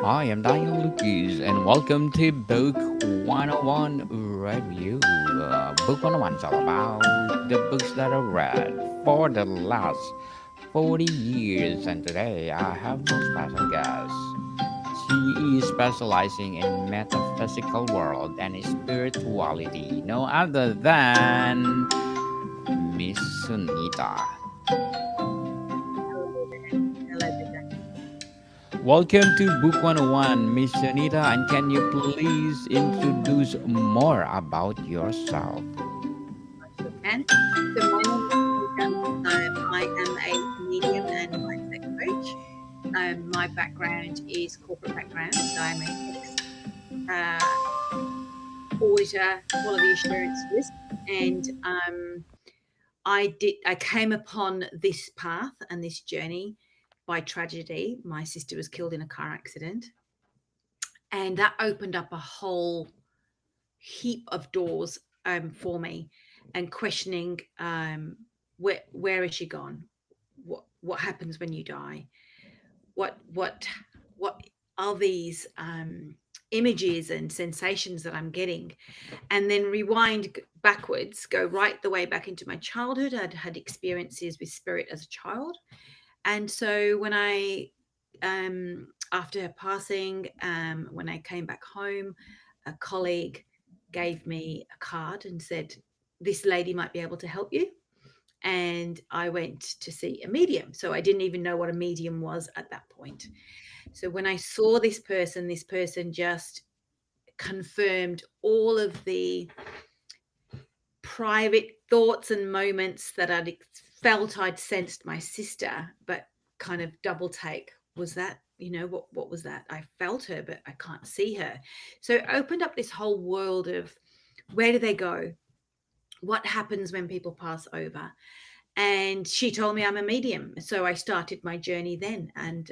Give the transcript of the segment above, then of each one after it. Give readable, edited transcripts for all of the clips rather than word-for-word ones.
I am Daniel Lucas, and welcome to Book 101 Review. Book 101 is all about the books that I read for the last 40 years, and today I have no special guest. She is specializing in metaphysical world and spirituality, no other than Miss Sunita. Hello there. Hello there, Welcome to Book 101, Miss Sunita, and can you please introduce more about yourself? I sure can. So my name is Anita. I am a medium and mindset coach. My background is corporate background. So I'm an ex uh, auditor, quality assurance risk, and I came upon this path and this journey by tragedy. My sister was killed in a car accident, and that opened up a whole heap of doors for me, and questioning where is she gone? What happens when you die? What are these images and sensations that I'm getting? And then rewind backwards, go right the way back into my childhood. I'd had experiences with spirit as a child, and so when I after her passing, when I came back home, a colleague gave me a card and said, "This lady might be able to help you." And I went to see a medium. So I didn't even know what a medium was at that point. So when I saw this person just confirmed all of the private thoughts and moments that felt I'd sensed my sister, but kind of double take. Was that, what was that? I felt her, but I can't see her. So it opened up this whole world of where do they go? What happens when people pass over? And she told me I'm a medium. So I started my journey then, and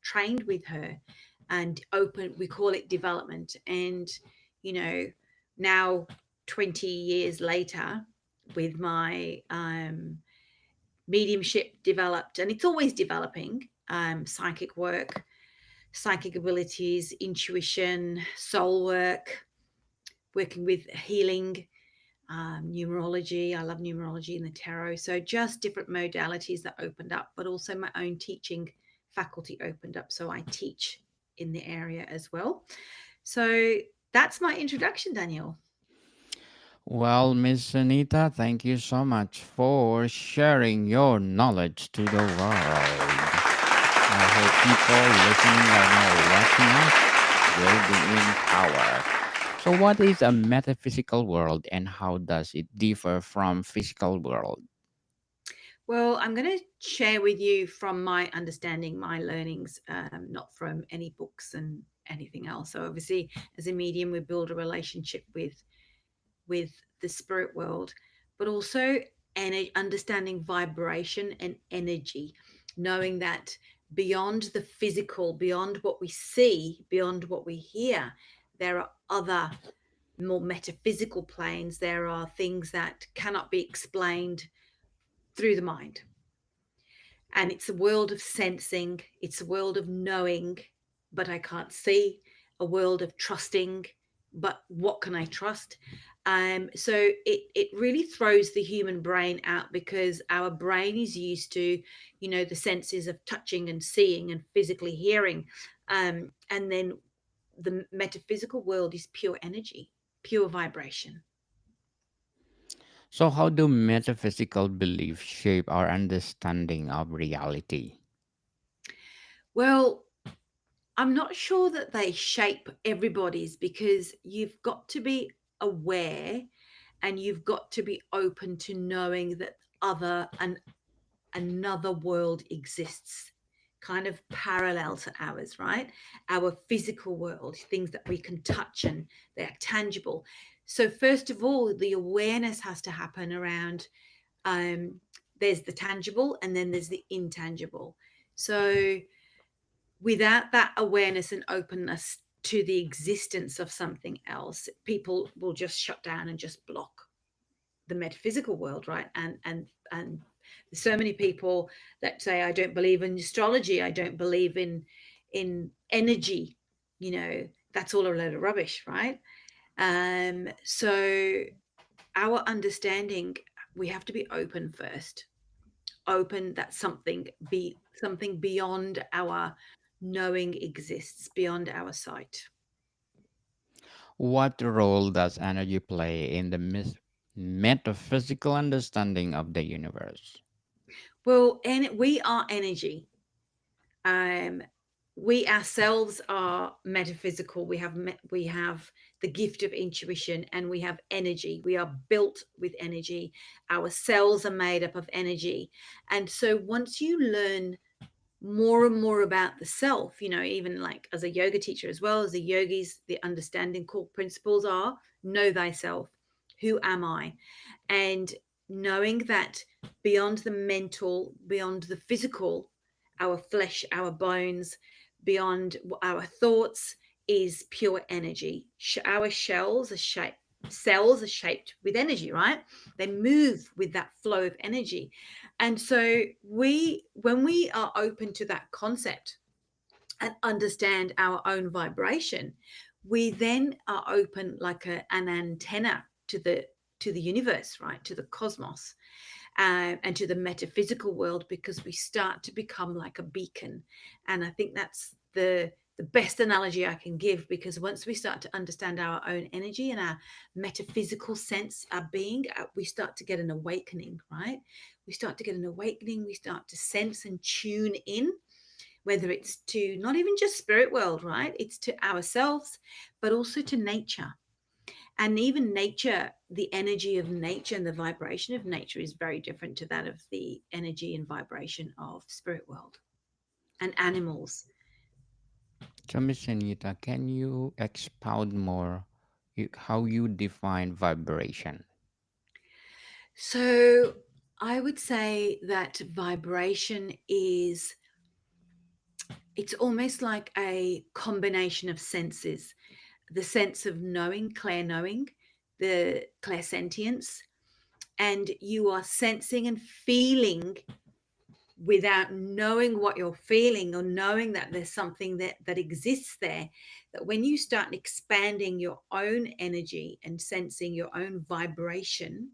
trained with her, and we call it development. And, you know, now 20 years later, with my mediumship developed, and it's always developing, psychic work, psychic abilities, intuition, soul work, working with healing, numerology. I love numerology and the tarot. So just different modalities that opened up, but also my own teaching faculty opened up. So I teach in the area as well. So that's my introduction, Daniel. Well, Miss Sunita, thank you so much for sharing your knowledge to the world. I hope people listening right now or watching us will be empowered. So, what is a metaphysical world and how does it differ from physical world? Well, I'm going to share with you from my understanding, my learnings, not from any books and anything else. So obviously, as a medium, we build a relationship with the spirit world, but also understanding vibration and energy, knowing that beyond the physical, beyond what we see, beyond what we hear, there are other more metaphysical planes. There are things that cannot be explained through the mind. And it's a world of sensing, it's a world of knowing, but I can't see, a world of trusting, but what can I trust? So it really throws the human brain out, because our brain is used to, the senses of touching and seeing and physically hearing. And then the metaphysical world is pure energy, pure vibration. So, how do metaphysical beliefs shape our understanding of reality? Well, I'm not sure that they shape everybody's, because you've got to be aware, and you've got to be open to knowing that another world exists, kind of parallel to ours, right? Our physical world, things that we can touch and they're tangible. So first of all, the awareness has to happen around, um, there's the tangible and then there's the intangible. So without that awareness and openness to the existence of something else, people will just shut down and just block the metaphysical world, right? And there's so many people that say, I don't believe in astrology, I don't believe in energy. you know, that's all a load of rubbish, right? So our understanding, we have to be open first. Open that something beyond our knowing exists, beyond our sight. What role does energy play in the metaphysical understanding of the universe? Well, and we are energy. Um, we ourselves are metaphysical. We have the gift of intuition, and we have energy. We are built with energy. Our cells are made up of energy. And so once you learn more and more about the self, even like as a yoga teacher, as well as the yogis, the understanding core principles are: know thyself. Who am I? And knowing that beyond the mental, beyond the physical, our flesh, our bones, beyond our thoughts, is pure energy. Our cells are shaped with energy, right? They move with that flow of energy. And so when we are open to that concept and understand our own vibration, we then are open like an antenna to the universe, right, to the cosmos, and to the metaphysical world, because we start to become like a beacon. And I think that's the best analogy I can give, because once we start to understand our own energy and our metaphysical sense, our being, we start to get an awakening, right? We start to get an awakening. We start to sense and tune in, whether it's to not even just spirit world, right? It's to ourselves, but also to nature. And even nature, the energy of nature and the vibration of nature is very different to that of the energy and vibration of spirit world and animals. So, Miss Anita, can you expound more how you define vibration? So I would say that vibration is, it's almost like a combination of senses: the sense of knowing, clair knowing, the clairsentience, and you are sensing and feeling without knowing what you're feeling, or knowing that there's something that exists there. That when you start expanding your own energy and sensing your own vibration,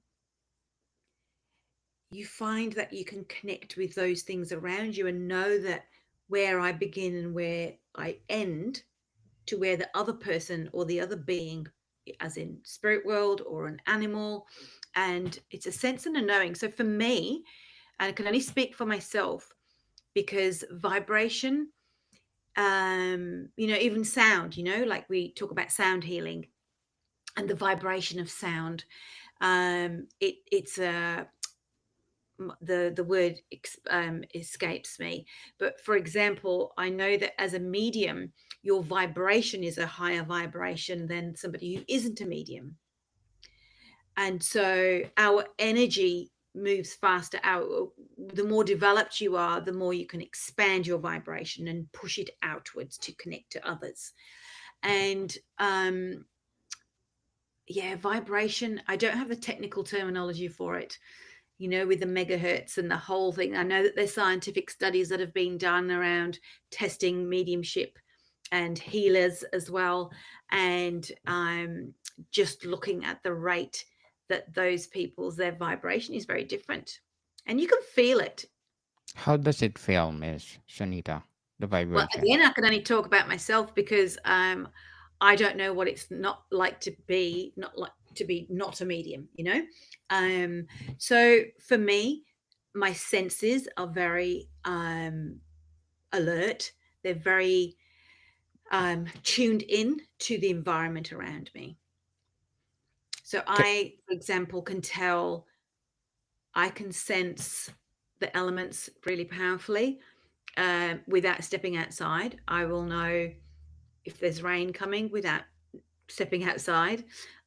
you find that you can connect with those things around you and know that where I begin and where I end, to where the other person or the other being, as in spirit world or an animal. And it's a sense and a knowing. So for me, and I can only speak for myself, because vibration, even sound, like we talk about sound healing and the vibration of sound. It's a the word escapes me, but for example, I know that as a medium, your vibration is a higher vibration than somebody who isn't a medium. And so our energy moves faster out. The more developed you are, the more you can expand your vibration and push it outwards to connect to others. And yeah, vibration, I don't have the technical terminology for it, with the megahertz and the whole thing. I know that there's scientific studies that have been done around testing mediumship and healers as well, and just looking at the rate that those people's, their vibration is very different, and you can feel it. How does it feel, Miss Sanita, the Well, vibration? again, I can only talk about myself, because I don't know what it's not like to be not a medium, So for me, my senses are very alert. They're very tuned in to the environment around me. So Ca- I, for example, I can sense the elements really powerfully. Without stepping outside, I will know if there's rain coming without stepping outside.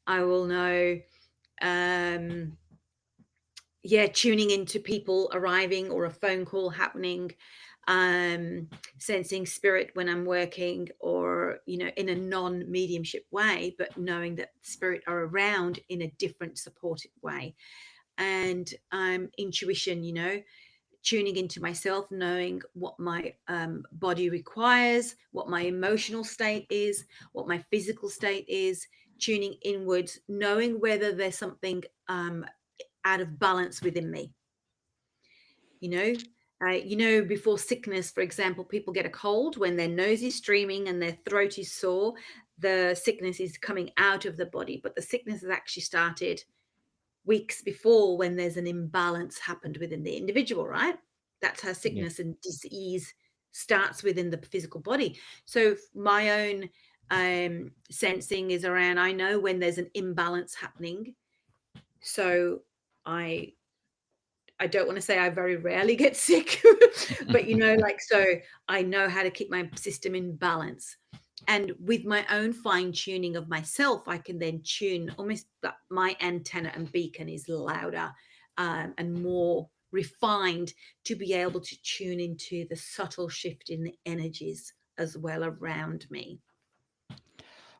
I will know, um, yeah, tuning into people arriving or a phone call happening, sensing spirit when I'm working, or, in a non mediumship way, but knowing that spirit are around in a different supportive way. And intuition, tuning into myself, knowing what my body requires, what my emotional state is, what my physical state is, tuning inwards, knowing whether there's something out of balance within me. Before sickness, for example, people get a cold when their nose is streaming and their throat is sore. The sickness is coming out of the body, but the sickness has actually started weeks before, when there's an imbalance happened within the individual, right? That's how Yeah. sickness and disease starts within the physical body. So my own sensing is around, I know when there's an imbalance happening. So I don't want to say I very rarely get sick, but so I know how to keep my system in balance. And with my own fine tuning of myself, I can then tune almost that my antenna and beacon is louder and more refined to be able to tune into the subtle shift in the energies as well around me.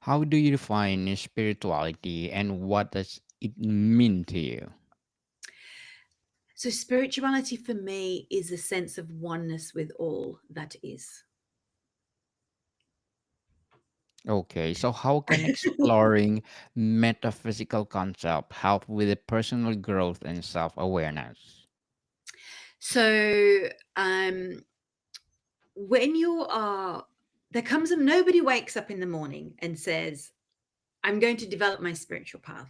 How do you define spirituality and what does it mean to you? So, spirituality for me is a sense of oneness with all that is. Okay, so how can exploring metaphysical concept help with the personal growth and self-awareness? So, when you are, there comes a, nobody wakes up in the morning and says, I'm going to develop my spiritual path.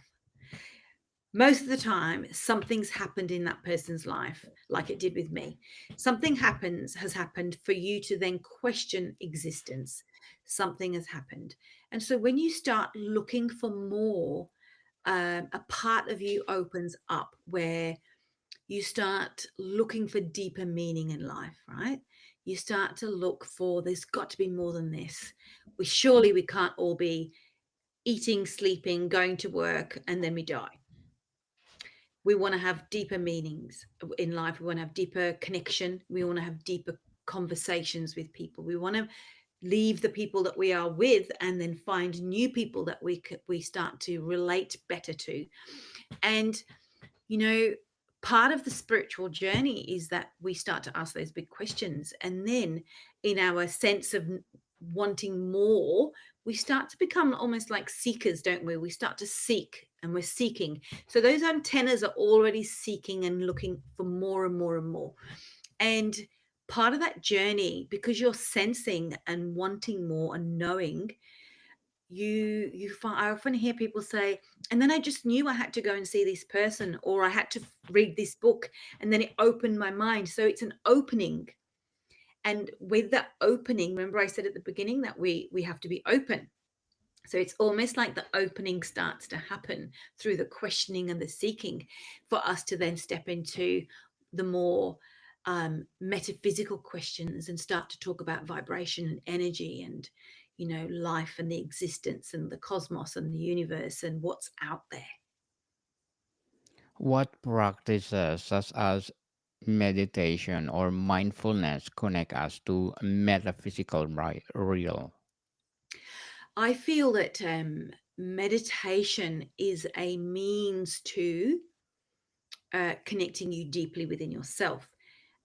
Most of the time, something's happened in that person's life, like it did with me. Something has happened for you to then question existence. Something has happened. And so when you start looking for more, a part of you opens up where you start looking for deeper meaning in life, right? You start to look for, there's got to be more than this. We can't all be eating, sleeping, going to work, and then we die. We want to have deeper meanings in life. We want to have deeper connection. We want to have deeper conversations with people. We want to leave the people that we are with and then find new people that we start to relate better to. And part of the spiritual journey is that we start to ask those big questions, and then in our sense of wanting more, we start to become almost like seekers, don't we? We start to seek, and we're seeking. So those antennas are already seeking and looking for more and more and more. And part of that journey, because you're sensing and wanting more and knowing, you find, I often hear people say, and then I just knew I had to go and see this person, or I had to read this book, and then it opened my mind. So it's an opening. And with that opening, remember I said at the beginning that we have to be open. So it's almost like the opening starts to happen through the questioning and the seeking, for us to then step into the more metaphysical questions and start to talk about vibration and energy, and life and the existence and the cosmos and the universe and what's out there. What practices such as meditation or mindfulness connect us to metaphysical real? I feel that meditation is a means to connecting you deeply within yourself.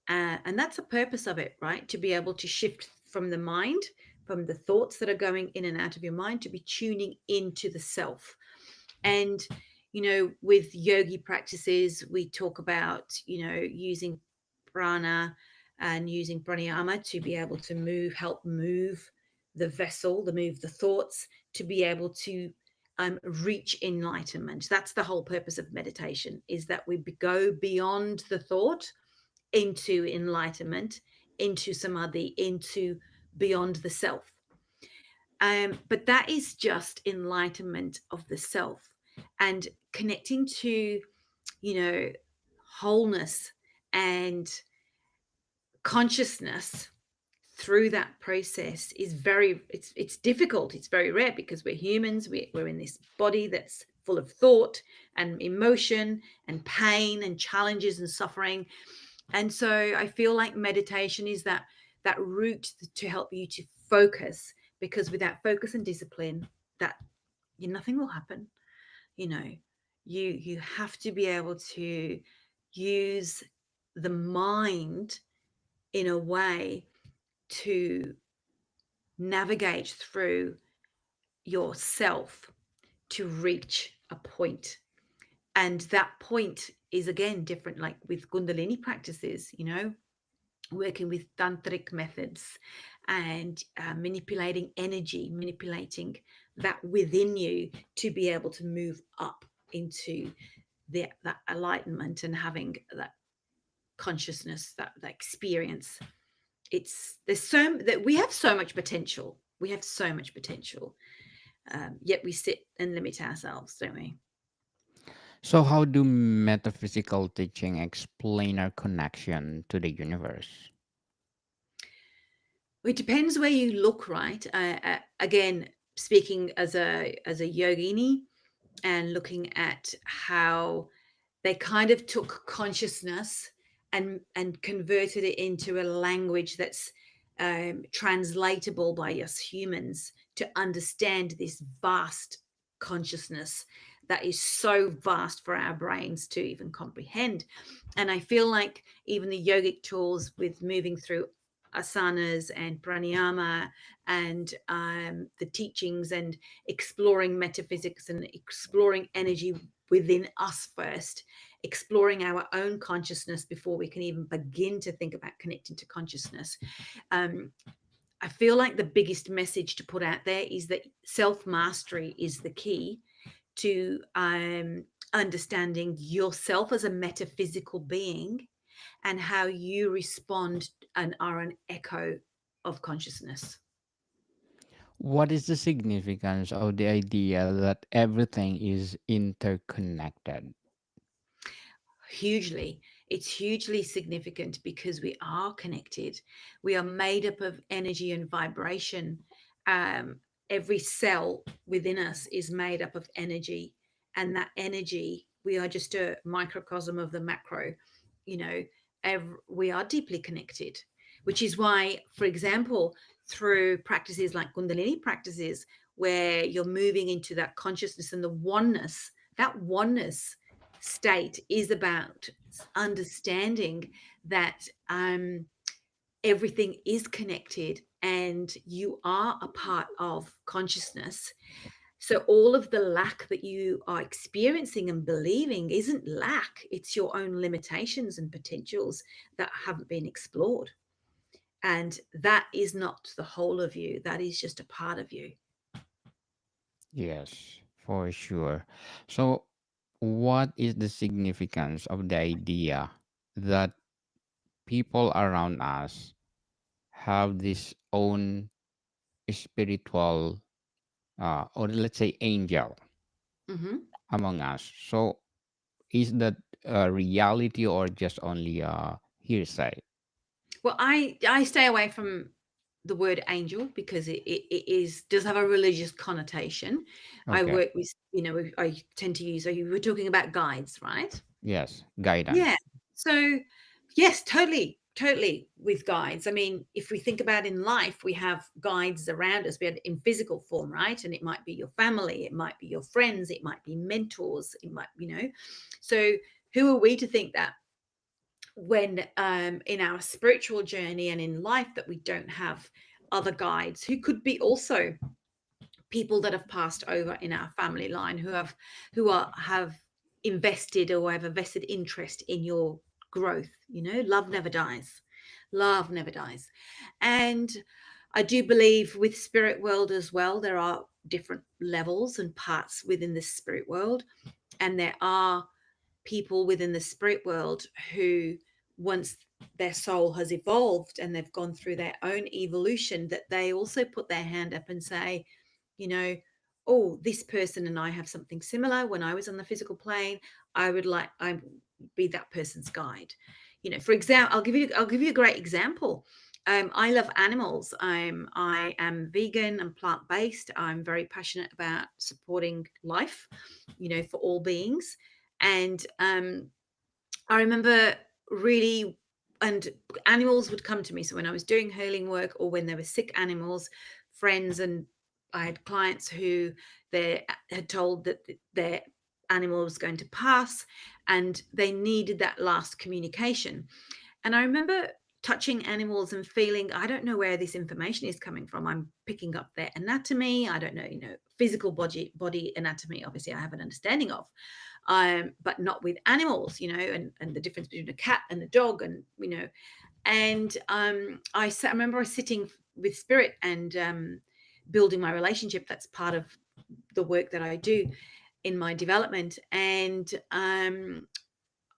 And that's the purpose of it, right? To be able to shift from the mind, from the thoughts that are going in and out of your mind, to be tuning into the self. And, with yogi practices, we talk about, using prana and using pranayama to be able to help move the vessel, move the thoughts, to be able to reach enlightenment. That's the whole purpose of meditation, is that we go beyond the thought into enlightenment, into samadhi, into beyond the self. But that is just enlightenment of the self, and connecting to, wholeness and consciousness through that process is it's difficult. It's very rare, because we're humans. We're in this body that's full of thought and emotion and pain and challenges and suffering. And so I feel like meditation is that route to help you to focus, because without focus and discipline, that nothing will happen. You have to be able to use the mind in a way to navigate through yourself to reach a point. And that point is again different, like with Kundalini practices, working with tantric methods and manipulating energy, manipulating that within you to be able to move up into that enlightenment and having that consciousness, that experience. There's so that we have so much potential. We have so much potential. Yet we sit and limit ourselves, don't we? So, how do metaphysical teaching explain our connection to the universe? It depends where you look, right? Again, speaking as a yogini and looking at how they kind of took consciousness and converted it into a language that's translatable by us humans to understand this vast consciousness that is so vast for our brains to even comprehend. And I feel like even the yogic tools with moving through asanas and pranayama and the teachings and exploring metaphysics and exploring energy within us first, exploring our own consciousness before we can even begin to think about connecting to consciousness. I feel like the biggest message to put out there is that self-mastery is the key to understanding yourself as a metaphysical being and how you respond and are an echo of consciousness. What is the significance of the idea that everything is interconnected? Hugely. It's hugely significant because we are connected. We are made up of energy and vibration. Every cell within us is made up of energy, and that energy, we are just a microcosm of the macro. You know, we are deeply connected, which is why, for example, through practices like Kundalini practices, where you're moving into that consciousness and the oneness, that oneness state is about understanding that everything is connected and you are a part of consciousness. So all of the lack that you are experiencing and believing isn't lack, it's your own limitations and potentials that haven't been explored. And that is not the whole of you, that is just a part of you. Yes, for sure. So, what is the significance of the idea that people around us have this own spiritual, or let's say, angel Mhm. among us? So, is that a reality or just only a hearsay? Well, I stay away from the word angel because it is does have a religious connotation. I Okay. work with, I tend to use. So you were talking about guides, right? Yes, Yeah. guidance. So yes, totally, totally with guides. I mean, if we think about in life, we have guides around us. We have in physical form, right? And it might be your family, it might be your friends, it might be mentors, it might, So who are we to think that when in our spiritual journey and in life that we don't have other guides who could be also people that have passed over in our family line have invested or have a vested interest in your growth. Love never dies. Love never dies. And I do believe with spirit world as well, there are different levels and parts within the spirit world, and there are people within the spirit world who, once their soul has evolved and they've gone through their own evolution, that they also put their hand up and say, you know oh, this person and I have something similar. When I was on the physical plane, I be that person's guide. For example, I'll give you a great example. I love animals. I am vegan and plant-based. I'm very passionate about supporting life, for all beings. And I remember really, and animals would come to me. So when I was doing healing work or when there were sick animals, friends, and I had clients who they had told that their animal was going to pass, and they needed that last communication. And I remember touching animals and feeling, I don't know where this information is coming from. I'm picking up their anatomy. I don't know, physical body anatomy. Obviously, I have an understanding of, but not with animals, and the difference between a cat and a dog, and and I remember I was sitting with spirit and building my relationship. That's part of the work that I do in my development, and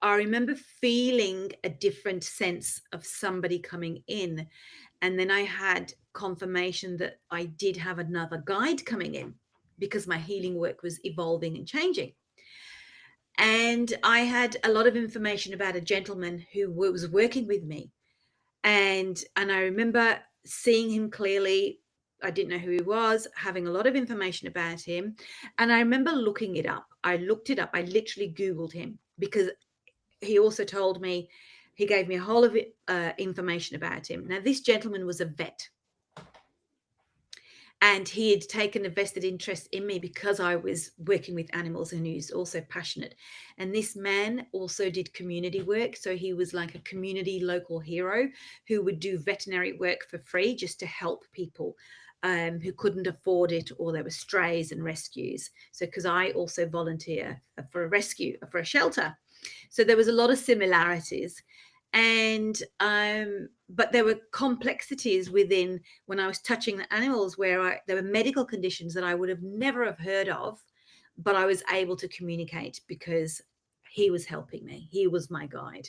I remember feeling a different sense of somebody coming in. And then I had confirmation that I did have another guide coming in because my healing work was evolving and changing. And I had a lot of information about a gentleman who was working with me. And I remember seeing him clearly. I didn't know who he was, having a lot of information about him. And I remember looking it up. I looked it up. I literally Googled him because he also told me, he gave me a whole of information about him. Now, this gentleman was a vet, and he had taken a vested interest in me because I was working with animals, and he's also passionate. And this man also did community work. So he was like a community local hero who would do veterinary work for free just to help people who couldn't afford it, or there were strays and rescues. So, because I also volunteer for a rescue, for a shelter. So there was a lot of similarities. And but there were complexities within when I was touching the animals, where there were medical conditions that I would have never have heard of, but I was able to communicate because he was helping me. He was my guide.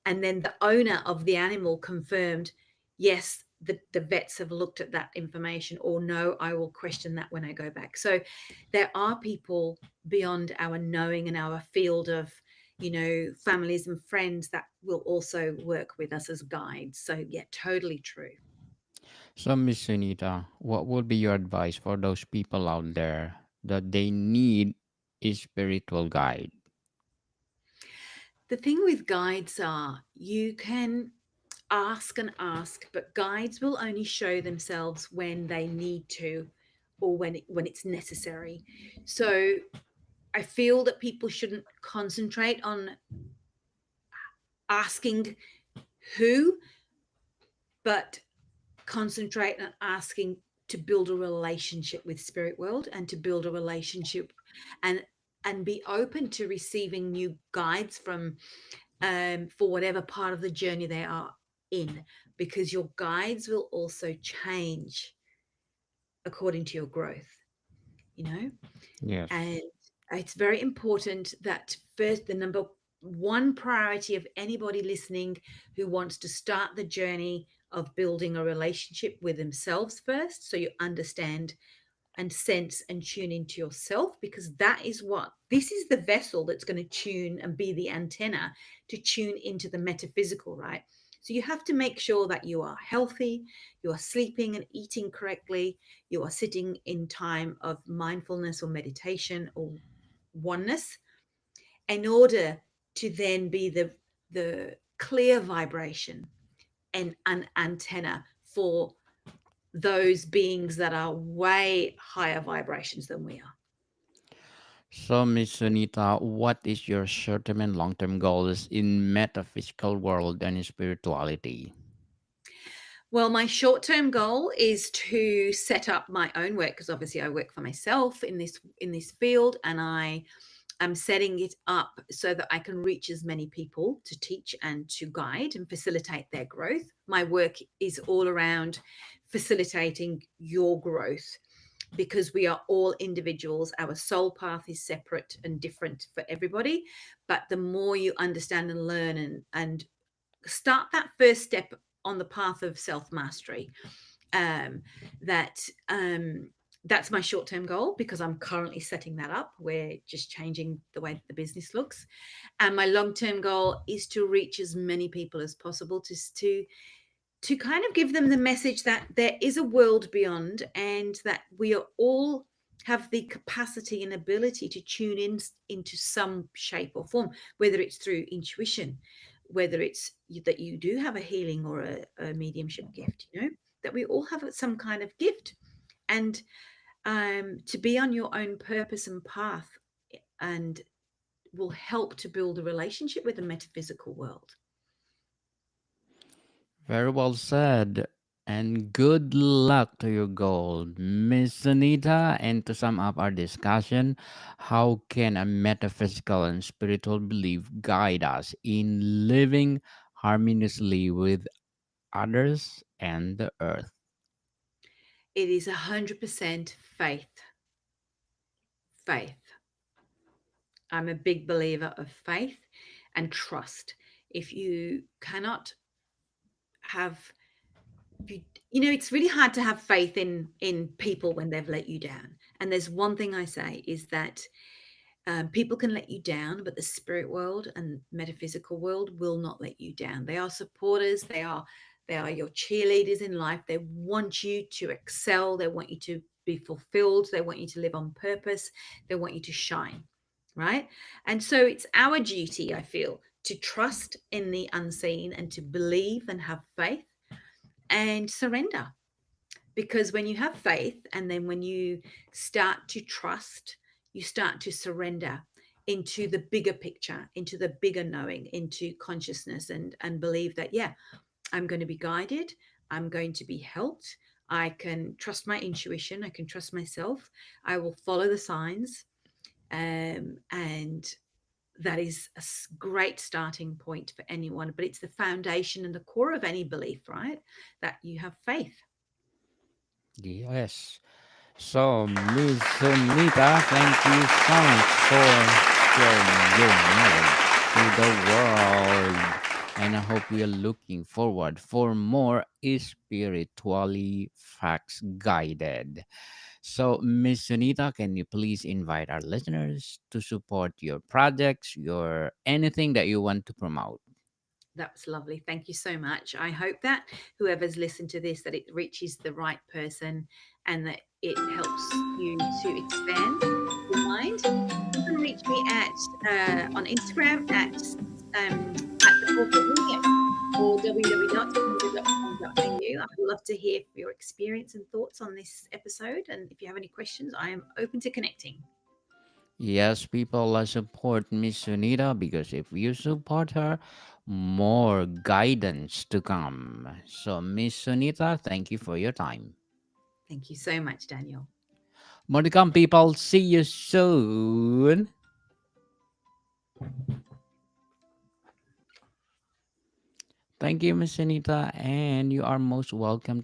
And then the owner of the animal confirmed, yes, the vets have looked at that information, or no, I will question that when I go back. So there are people beyond our knowing and our field of, families and friends that will also work with us as guides. So yeah, totally true. So, Miss Sunita, what would be your advice for those people out there that they need a spiritual guide? The thing with guides are, you can ask and ask, but guides will only show themselves when they need to, or when it's necessary. So I feel that people shouldn't concentrate on asking who, but concentrate on asking to build a relationship with spirit world, and to build a relationship and be open to receiving new guides from for whatever part of the journey they are in, because your guides will also change according to your growth, you know Yes. and it's very important that first, the number one priority of anybody listening who wants to start the journey of building a relationship with themselves first, so you understand and sense and tune into yourself, because this is the vessel that's going to tune and be the antenna to tune into the metaphysical, right? So you have to make sure that you are healthy, you are sleeping and eating correctly, you are sitting in time of mindfulness or meditation or oneness, in order to then be the clear vibration and an antenna for those beings that are way higher vibrations than we are. So, Miss Sunita, what is your short-term and long-term goals in metaphysical world and in spirituality? Well, my short-term goal is to set up my own work, because obviously I work for myself in this field, and I am setting it up so that I can reach as many people to teach and to guide and facilitate their growth. My work is all around facilitating your growth, because we are all individuals. Our soul path is separate and different for everybody. But the more you understand and learn and start that first step on the path of self-mastery, um, that that's my short-term goal, because I'm currently setting that up. We're just changing the way that the business looks. And my long-term goal is to reach as many people as possible, to kind of give them the message that there is a world beyond, and that we are all have the capacity and ability to tune in into some shape or form, whether it's through intuition, whether it's that you do have a healing or a mediumship gift, that we all have some kind of gift. And to be on your own purpose and path and will help to build a relationship with the metaphysical world. Very well said. And good luck to your goal, Miss Anita. And to sum up our discussion, how can a metaphysical and spiritual belief guide us in living harmoniously with others and the earth? It is 100% faith. Faith. I'm a big believer of faith and trust. If you cannot have, you, it's really hard to have faith in people when they've let you down. And there's one thing I say is that people can let you down, but the spirit world and metaphysical world will not let you down. They are supporters. They are your cheerleaders in life. They want you to excel. They want you to be fulfilled. They want you to live on purpose. They want you to shine, right? And so it's our duty, I feel, to trust in the unseen and to believe and have faith and surrender. Because when you have faith and then when you start to trust, you start to surrender into the bigger picture, into the bigger knowing, into consciousness, and believe that, yeah, I'm going to be guided, I'm going to be helped, I can trust my intuition, I can trust myself, I will follow the signs. And that is a great starting point for anyone, but it's the foundation and the core of any belief, right? That you have faith. Yes. So, Miss Anita, thank you so much for sharing your knowledge to the world. And I hope we are looking forward for more spiritually facts guided. So, Miss Sunita, can you please invite our listeners to support your projects, your anything that you want to promote? That's lovely. Thank you so much. I hope that whoever's listened to this, that it reaches the right person and that it helps you to expand your mind. You can reach me on Instagram at the corporate medium or www.canva.com.au. I'd love to hear your experience and thoughts on this episode. And if you have any questions, I am open to connecting. Yes, people support Miss Sunita because if you support her, more guidance to come. So, Miss Sunita, thank you for your time. Thank you so much, Daniel. More to come, people. See you soon. Thank you, Miss Sunita, and you are most welcome to